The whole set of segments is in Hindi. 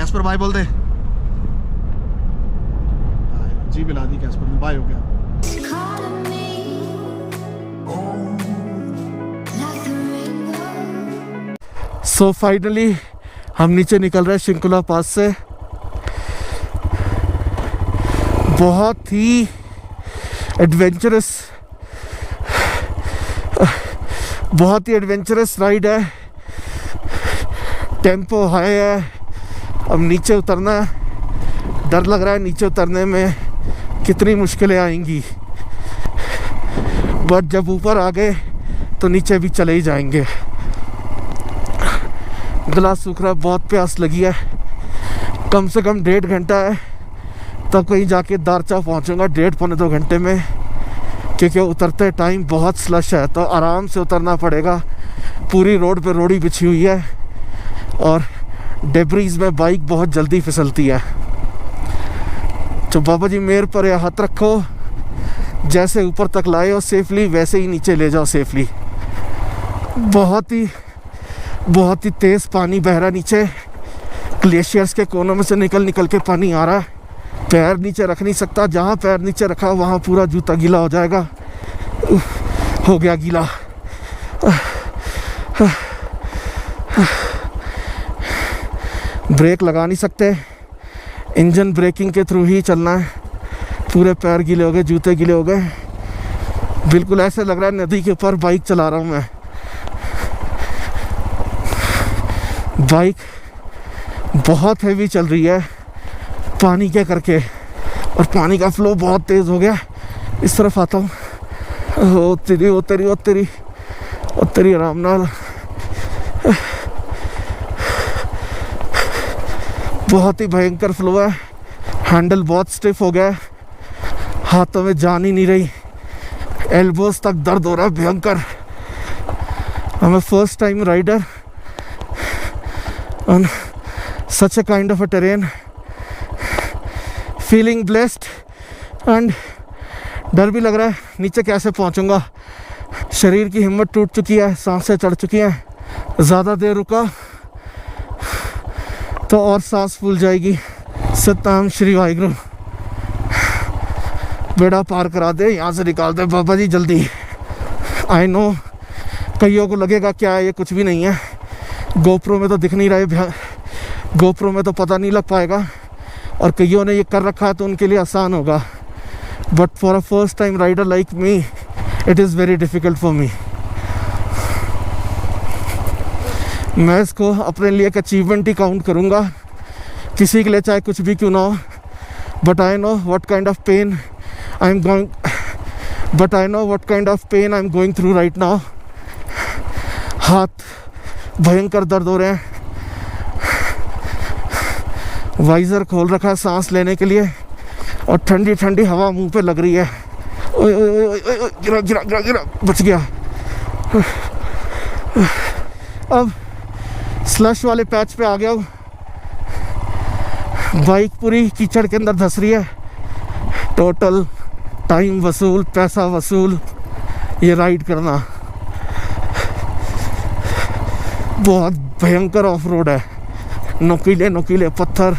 कैस्पर भाई बोल दे। जी मिला दी कैस्पर ने, बाय हो गया। सो फाइनली हम नीचे निकल रहे हैं शिंकुला पास से। बहुत ही एडवेंचरस राइड है। टेम्पो हाई है। अब नीचे उतरना है, डर लग रहा है नीचे उतरने में कितनी मुश्किलें आएंगी, बट जब ऊपर आ गए तो नीचे भी चले ही जाएंगे। गला सूख रहा है, बहुत प्यास लगी है। कम से कम 1.5 घंटा है, तब कहीं जाके दारचा पहुंचूंगा 1.5-पौने 2 घंटे में, क्योंकि उतरते टाइम बहुत स्लश है, तो आराम से उतरना पड़ेगा। पूरी रोड पे रोड़ी बिछी हुई है और डेब्रीज में बाइक बहुत जल्दी फिसलती है। तो बाबा जी मेरे पर हाथ रखो, जैसे ऊपर तक लाए हो सेफली वैसे ही नीचे ले जाओ सेफली। बहुत ही तेज़ पानी बह रहा है नीचे। ग्लेशियर्स के कोनों में से निकल के पानी आ रहा है। पैर नीचे रख नहीं सकता, जहाँ पैर नीचे रखा वहाँ पूरा जूता गीला हो जाएगा। हो गया गीला। ब्रेक लगा नहीं सकते, इंजन ब्रेकिंग के थ्रू ही चलना है। पूरे पैर गीले हो गए, जूते गीले हो गए। बिल्कुल ऐसे लग रहा है नदी के ऊपर बाइक चला रहा हूँ मैं। बाइक बहुत हेवी चल रही है पानी के करके, और पानी का फ्लो बहुत तेज़ हो गया। इस तरफ आता हूँ। ओ तेरी आराम नाल। बहुत ही भयंकर फ्लो है। हैंडल बहुत स्टिफ हो गया है, हाथों में जान ही नहीं रही। एल्बोस तक दर्द हो रहा है भयंकर। I'm a first time rider on such a kind of a terrain. Feeling blessed and डर भी लग रहा है नीचे कैसे पहुंचूंगा। शरीर की हिम्मत टूट चुकी है, सांसें चढ़ चुकी हैं। ज़्यादा देर रुका तो और सांस फूल जाएगी। सतनाम श्री वाहिगुरु। बेड़ा पार करा दे, यहाँ से निकाल दे बाबा जी जल्दी। आई नो कईयों को लगेगा क्या है ये, कुछ भी नहीं है। गोप्रो में तो दिख नहीं रहा है, गोप्रो में तो पता नहीं लग पाएगा, और कईयों ने ये कर रखा है तो उनके लिए आसान होगा। But for a first time rider like me it is very difficult for me. मैं इसको अपने लिए एक अचीवमेंट ही काउंट करूँगा, किसी के लिए चाहे कुछ भी क्यों ना हो। But I know what kind of pain I am going through right now. हाथ भयंकर दर्द हो रहे हैं। वाइज़र खोल रखा है सांस लेने के लिए, और ठंडी ठंडी हवा मुंह पे लग रही है। ओए ओए ओए ओए, गिरा, बच गया। अब स्लश वाले पैच पे आ गया हूँ। बाइक पूरी कीचड़ के अंदर धंस रही है। टोटल टाइम वसूल, पैसा वसूल ये राइड करना। बहुत भयंकर ऑफ रोड है। नुकीले पत्थर,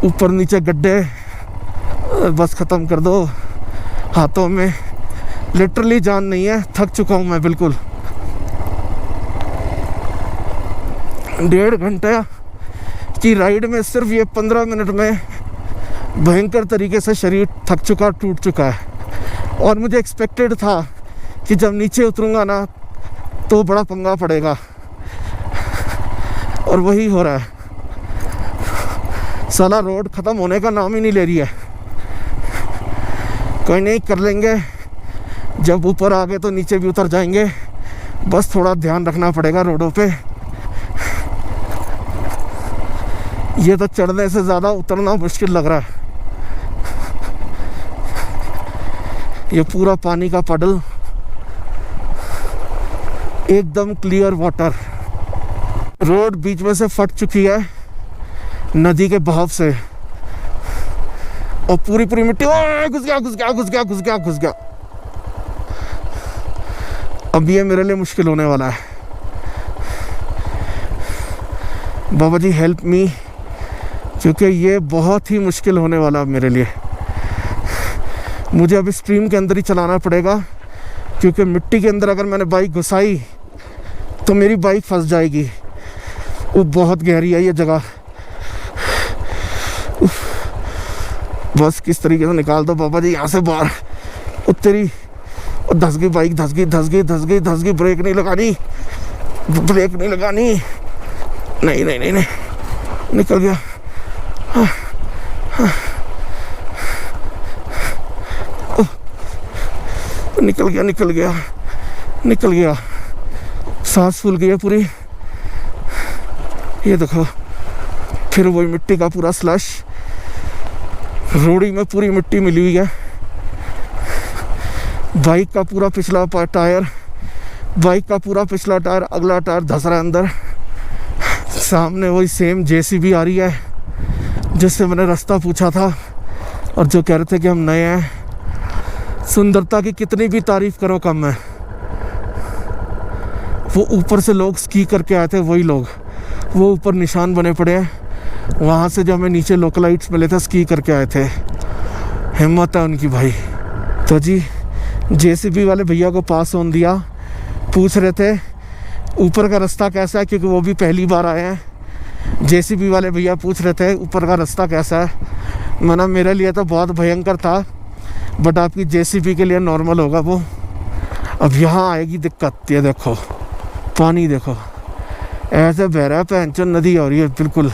ऊपर नीचे गड्ढे। बस ख़त्म कर दो। हाथों में लिटरली जान नहीं है, थक चुका हूँ मैं बिल्कुल। 1.5 घंटे की राइड में सिर्फ ये 15 मिनट में भयंकर तरीके से शरीर थक चुका, टूट चुका है। और मुझे एक्सपेक्टेड था कि जब नीचे उतरूँगा ना तो बड़ा पंगा पड़ेगा, और वही हो रहा है। साला रोड ख़त्म होने का नाम ही नहीं ले रही है। कोई नहीं, कर लेंगे। जब ऊपर आ गए तो नीचे भी उतर जाएंगे। बस थोड़ा ध्यान रखना पड़ेगा रोडों पे। ये तो चढ़ने से ज़्यादा उतरना मुश्किल लग रहा है। ये पूरा पानी का पडल, एकदम क्लियर वाटर। रोड बीच में से फट चुकी है नदी के बहाव से, और पूरी मिट्टी घुस गया। अब ये मेरे लिए मुश्किल होने वाला है। बाबा जी हेल्प मी। क्योंकि ये बहुत ही मुश्किल होने वाला है मेरे लिए। मुझे अब स्ट्रीम के अंदर ही चलाना पड़ेगा, क्योंकि मिट्टी के अंदर अगर मैंने बाइक घुसाई तो मेरी बाइक फंस जाएगी। वो बहुत गहरी है ये जगह। बस किस तरीके से निकाल दो बाबा जी यहाँ से बाहर। तेरी धस गई बाइक, धस गई धस गई धस गई धस गई। ब्रेक नहीं लगानी, ब्रेक नहीं लगानी। नहीं नहीं नहीं नहीं, निकल गया। हाँ, हाँ। निकल गया निकल गया निकल गया। सांस फूल गई है पूरी। ये देखो, फिर वही मिट्टी का पूरा स्लश। रोड़ी में पूरी मिट्टी मिली हुई है। बाइक का पूरा पिछला टायर, बाइक का पूरा पिछला टायर, अगला टायर धस रहा है अंदर। सामने वही सेम जेसीबी आ रही है जिससे मैंने रास्ता पूछा था, और जो कह रहे थे कि हम नए हैं। सुंदरता की कितनी भी तारीफ करो कम है। वो ऊपर से लोग स्की करके आए थे, वही लोग, वो ऊपर निशान बने पड़े हैं। वहाँ से जो हमें नीचे लोकलाइट्स मिले थे, स्की करके आए थे। हिम्मत है उनकी भाई। तो जी जेसीबी वाले भैया को पास ऑन दिया। पूछ रहे थे ऊपर का रास्ता कैसा है, क्योंकि वो भी पहली बार आए हैं। जेसीबी वाले भैया पूछ रहे थे ऊपर का रास्ता कैसा है। मैंने मेरे लिए तो बहुत भयंकर था, बट आपकी जेसीबी के लिए नॉर्मल होगा वो। अब यहाँ आएगी दिक्कत। ये देखो पानी, देखो ऐसे बह रहा है, पैंचन नदी हो रही है बिल्कुल।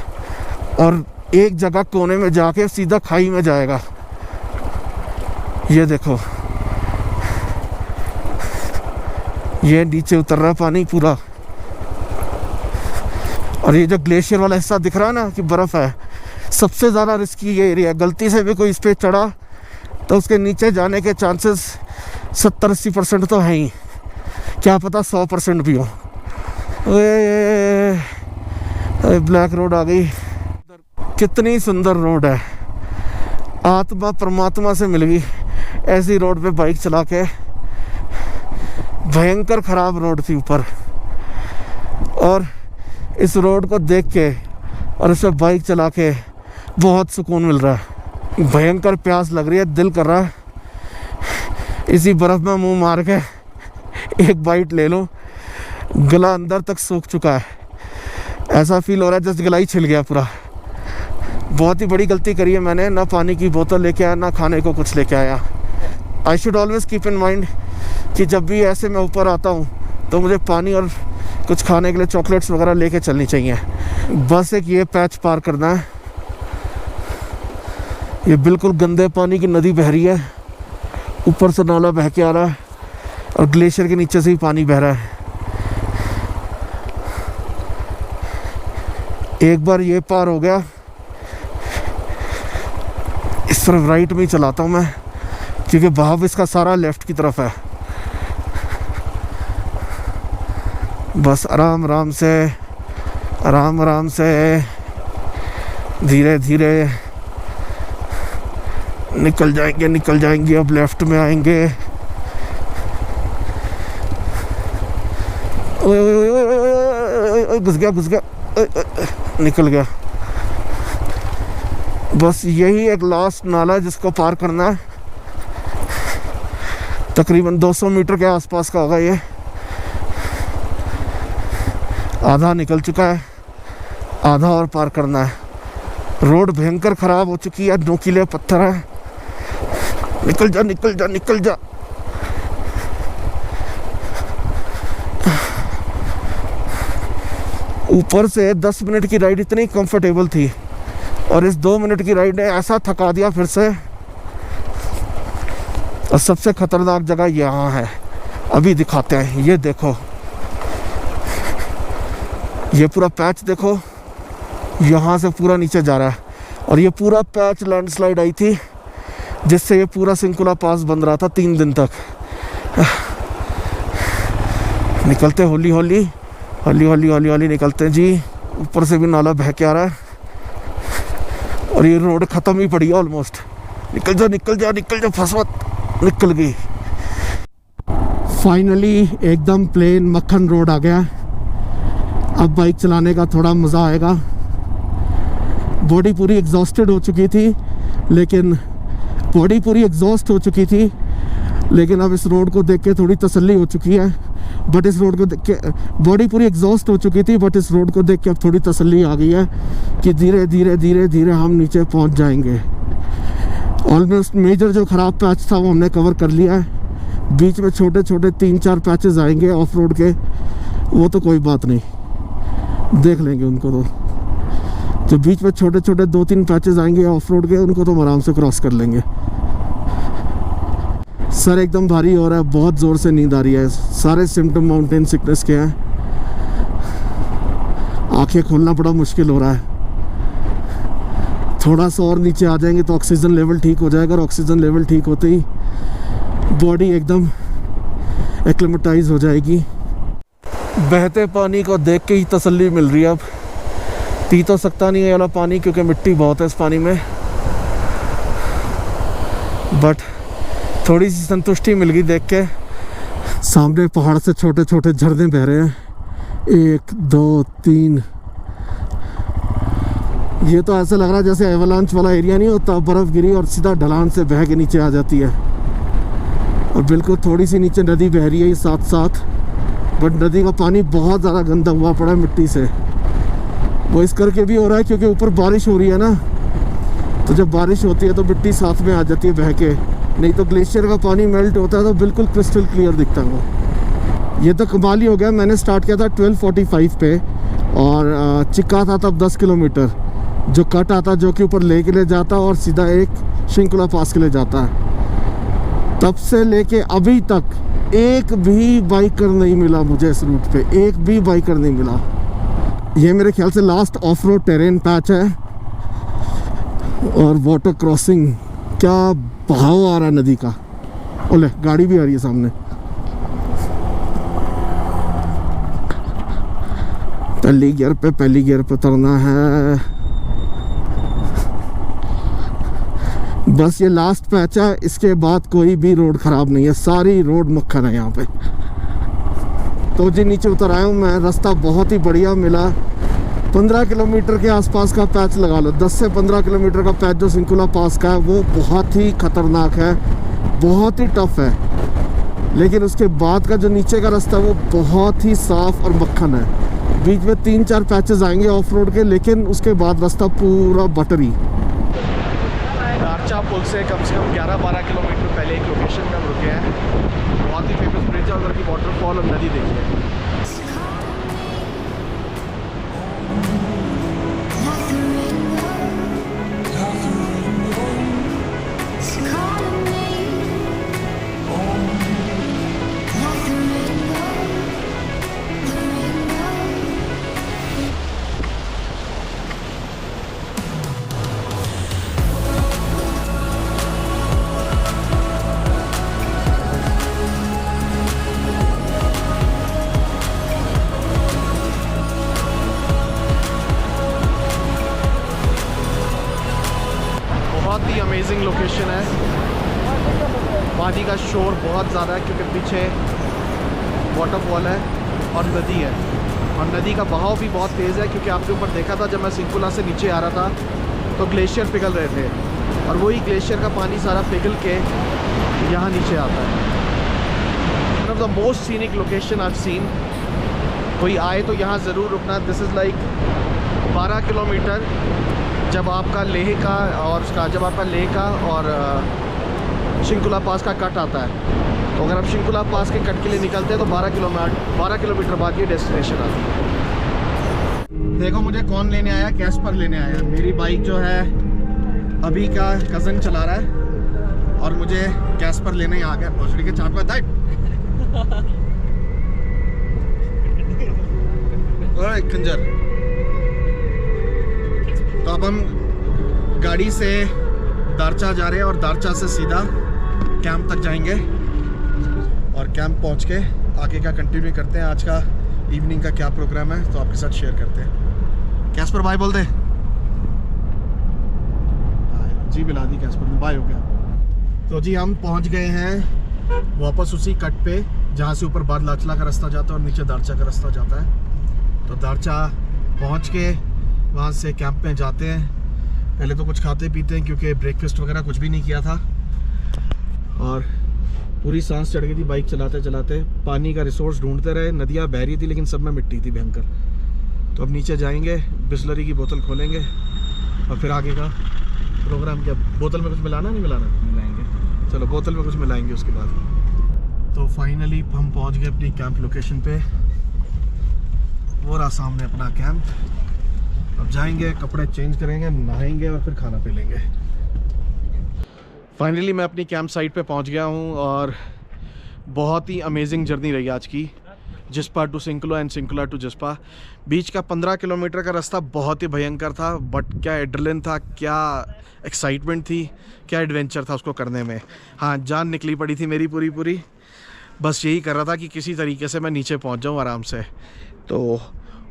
और एक जगह कोने में जाके सीधा खाई में जाएगा। ये देखो, ये नीचे उतर रहा है पानी पूरा। और ये जो ग्लेशियर वाला हिस्सा दिख रहा है ना कि बर्फ़ है, सबसे ज़्यादा रिस्की ये एरिया है। गलती से भी कोई इस पर चढ़ा तो उसके नीचे जाने के चांसेस 70-80% तो हैं ही, क्या पता 100% भी हो। ब्लैक रोड आ गई। कितनी सुंदर रोड है, आत्मा परमात्मा से मिल गई ऐसी रोड पे बाइक चला के। भयंकर ख़राब रोड थी ऊपर, और इस रोड को देख के और इस पर बाइक चला के बहुत सुकून मिल रहा है। भयंकर प्यास लग रही है, दिल कर रहा है इसी बर्फ़ में मुंह मार के एक बाइट ले लूं। गला अंदर तक सूख चुका है, ऐसा फील हो रहा है जैसे गला ही छिल गया पूरा। बहुत ही बड़ी गलती करी है मैंने, ना पानी की बोतल लेके आया, ना खाने को कुछ लेके आया। I should always keep in mind कि जब भी ऐसे मैं ऊपर आता हूँ तो मुझे पानी और कुछ खाने के लिए चॉकलेट्स वगैरह लेके चलनी चाहिए। बस एक ये पैच पार करना है। ये बिल्कुल गंदे पानी की नदी बह रही है, ऊपर से नाला बह के आ रहा है और ग्लेशियर के नीचे से ही पानी बह रहा है। एक बार ये पार हो गया, इस तरफ राइट में ही चलाता हूँ मैं, क्योंकि बहाव इसका सारा लेफ्ट की तरफ है। बस आराम आराम से, आराम आराम से, धीरे धीरे निकल जाएंगे। अब लेफ्ट में आएंगे। घुस गया, निकल गया। बस यही एक लास्ट नाला है जिसको पार करना है। तकरीबन 200 मीटर के आसपास का होगा ये। आधा निकल चुका है, आधा और पार करना है। रोड भयंकर ख़राब हो चुकी है, नुकीले पत्थर है। निकल जा निकल जा निकल जा। ऊपर से 10 मिनट की राइड इतनी कंफर्टेबल थी, और इस 2 मिनट की राइड ने ऐसा थका दिया फिर से। और सबसे ख़तरनाक जगह यहाँ है, अभी दिखाते हैं। ये देखो, ये पूरा पैच देखो, यहाँ से पूरा नीचे जा रहा है। और ये पूरा पैच लैंडस्लाइड आई थी, जिससे ये पूरा सिंकुला पास बंद रहा था 3 दिन तक। निकलते हौली हौली हौली हौली हौली हौली निकलते हैं जी। ऊपर से भी नाला बह के आ रहा है, और ये रोड ख़त्म ही पड़ी है ऑलमोस्ट। निकल जा निकल जा निकल जा, फंस मत। निकल गई। फाइनली एकदम प्लेन मक्खन रोड आ गया। अब बाइक चलाने का थोड़ा मज़ा आएगा। बॉडी पूरी एग्जॉस्टेड हो चुकी थी, लेकिन बॉडी पूरी एग्जॉस्ट हो चुकी थी, लेकिन अब इस रोड को देख के थोड़ी तसल्ली हो चुकी है। बट इस रोड को देख के बॉडी पूरी एग्जॉस्ट हो चुकी थी, बट इस रोड को देख के अब थोड़ी तसल्ली आ गई है कि धीरे धीरे धीरे धीरे हम नीचे पहुंच जाएंगे। ऑलमोस्ट मेजर जो ख़राब पैच था वो हमने कवर कर लिया है। बीच में छोटे छोटे 3-4 पैचेस आएंगे ऑफ रोड के, वो तो कोई बात नहीं, देख लेंगे उनको। तो जो बीच में छोटे छोटे 2-3 पैचेस आएंगे ऑफ रोड के, उनको तो हम आराम से क्रॉस कर लेंगे। सर एकदम भारी हो रहा है, बहुत ज़ोर से नींद आ रही है। सारे सिम्टम माउंटेन सिकनेस के हैं। आंखें खोलना बड़ा मुश्किल हो रहा है। थोड़ा सा और नीचे आ जाएंगे तो ऑक्सीजन लेवल ठीक हो जाएगा, और ऑक्सीजन लेवल ठीक होते ही बॉडी एकदम एक्लेमेटाइज हो जाएगी। बहते पानी को देख के ही तसल्ली मिल रही है। अब पी तो सकता नहीं है ये वाला पानी, क्योंकि मिट्टी बहुत है इस पानी में, बट थोड़ी सी संतुष्टि मिल गई देख के। सामने पहाड़ से छोटे छोटे झरने बह रहे हैं, 1 2 3। ये तो ऐसा लग रहा है जैसे एवलांच वाला एरिया नहीं होता, बर्फ़ गिरी और सीधा ढलान से बह के नीचे आ जाती है। और बिल्कुल थोड़ी सी नीचे नदी बह रही है साथ साथ, बट नदी का पानी बहुत ज़्यादा गंदा हुआ पड़ा है मिट्टी से। वो इस करके भी हो रहा है क्योंकि ऊपर बारिश हो रही है ना, तो जब बारिश होती है तो मिट्टी साथ में आ जाती है बह के। नहीं तो ग्लेशियर का पानी मेल्ट होता है तो बिल्कुल क्रिस्टल क्लियर दिखता है वो। ये तो कमाल ही हो गया। मैंने स्टार्ट किया था 12:45 पे, और चिक्का था तब 10 किलोमीटर, जो कट आता जो कि ऊपर ले के ले जाता और सीधा एक शिंकुला पास के लिए जाता है। तब से लेके अभी तक एक भी बाइकर नहीं मिला मुझे इस रूट पे, एक भी बाइकर नहीं मिला। ये मेरे ख्याल से last of road terrain patch है। और वाटर क्रॉसिंग, क्या बहाव आ रहा है नदी का। ओले गाड़ी भी आ रही है सामने। पहली गियर पे उतरना है। बस ये लास्ट पैच है, इसके बाद कोई भी रोड ख़राब नहीं है, सारी रोड मक्खन है यहाँ पे। तो जी नीचे उतर आया हूँ मैं। रास्ता बहुत ही बढ़िया मिला। 15 किलोमीटर के आसपास का पैच लगा लो। 10 से 15 किलोमीटर का पैच जो सिंकुला पास का है वो बहुत ही ख़तरनाक है, बहुत ही टफ है। लेकिन उसके बाद का जो नीचे का रास्ता है वो बहुत ही साफ़ और मक्खन है। बीच में 3-4 पैचेस आएंगे ऑफ रोड के, लेकिन उसके बाद रास्ता पूरा बटरी। दारचा पुल से कम 11-12 किलोमीटर पहले एक लोकेशन पे हम रुके हैं। बहुत ही फेमस ब्रिज है, उधर की वाटरफॉल और नदी देखिए। अमेजिंग लोकेशन है। पानी का शोर बहुत ज़्यादा है क्योंकि पीछे वाटरफॉल है और नदी है, और नदी का बहाव भी बहुत तेज़ है। क्योंकि आपके ऊपर देखा था जब मैं सिंकुला से नीचे आ रहा था तो ग्लेशियर पिघल रहे थे, और वही ग्लेशियर का पानी सारा पिघल के यहाँ नीचे आता है। One of the most scenic location I have seen. कोई आए तो यहाँ ज़रूर रुकना। दिस इज़ लाइक 12 किलोमीटर जब आपका लेह का और उसका जब आपका लेह का और शिंकुला पास का कट आता है। तो अगर आप शिंकुला पास के कट के लिए निकलते हैं तो 12 किलोमीटर बाद ये डेस्टिनेशन आती है। देखो मुझे कौन लेने आया, कैस्पर लेने आया। मेरी बाइक जो है अभी का कज़न चला रहा है और मुझे कैस्पर लेने आ गया। भोसड़ी के चाट में खंजर। तो अब हम गाड़ी से दारचा जा रहे हैं और दारचा से सीधा कैंप तक जाएंगे, और कैंप पहुंच के आगे का कंटिन्यू करते हैं। आज का इवनिंग का क्या प्रोग्राम है तो आपके साथ शेयर करते हैं। कैस्पर बाय बोल दे। जी मिला दी कैस्पर में, बाय हो गया। तो जी हम पहुंच गए हैं वापस उसी कट पे जहाँ से ऊपर बादलाचला का रास्ता जाता है और नीचे दारचा का रास्ता जाता है। तो दारचा पहुँच के वहाँ से कैंप में जाते हैं। पहले तो कुछ खाते पीते हैं क्योंकि ब्रेकफास्ट वगैरह कुछ भी नहीं किया था और पूरी सांस चढ़ गई थी बाइक चलाते चलाते। पानी का रिसोर्स ढूंढते रहे, नदियाँ बह रही थी लेकिन सब में मिट्टी थी भयंकर। तो अब नीचे जाएंगे, बिस्लरी की बोतल खोलेंगे और फिर आगे का प्रोग्राम। क्या बोतल में कुछ मिलाना नहीं मिलाना? मिलाएंगे, चलो बोतल में कुछ मिलाएंगे उसके बाद। तो फाइनली हम पहुंच गए अपनी कैंप लोकेशन पे। वो रहा सामने अपना कैंप। अब जाएंगे, कपड़े चेंज करेंगे, नहाएंगे और फिर खाना पी लेंगे। फाइनली मैं अपनी कैंप साइट पे पहुंच गया हूं और बहुत ही अमेजिंग जर्नी रही आज की। Jispa to Shinkula and Shinkula to Jispa. बीच का 15 किलोमीटर का रास्ता बहुत ही भयंकर था, बट क्या एड्रेनलिन था, क्या एक्साइटमेंट थी, क्या एडवेंचर था उसको करने में। हाँ, जान निकली पड़ी थी मेरी पूरी। बस यही कर रहा था कि किसी तरीके से मैं नीचे पहुंच जाऊं आराम से। तो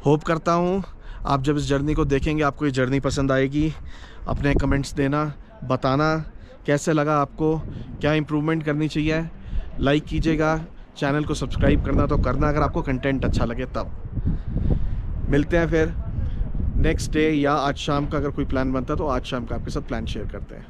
होप करता हूं आप जब इस जर्नी को देखेंगे आपको ये जर्नी पसंद आएगी। अपने कमेंट्स देना, बताना कैसे लगा आपको, क्या इम्प्रूवमेंट करनी चाहिए। लाइक कीजिएगा, चैनल को सब्सक्राइब करना तो करना अगर आपको कंटेंट अच्छा लगे तब। मिलते हैं फिर नेक्स्ट डे या आज शाम का, अगर कोई प्लान बनता है तो आज शाम का आपके साथ प्लान शेयर करते हैं।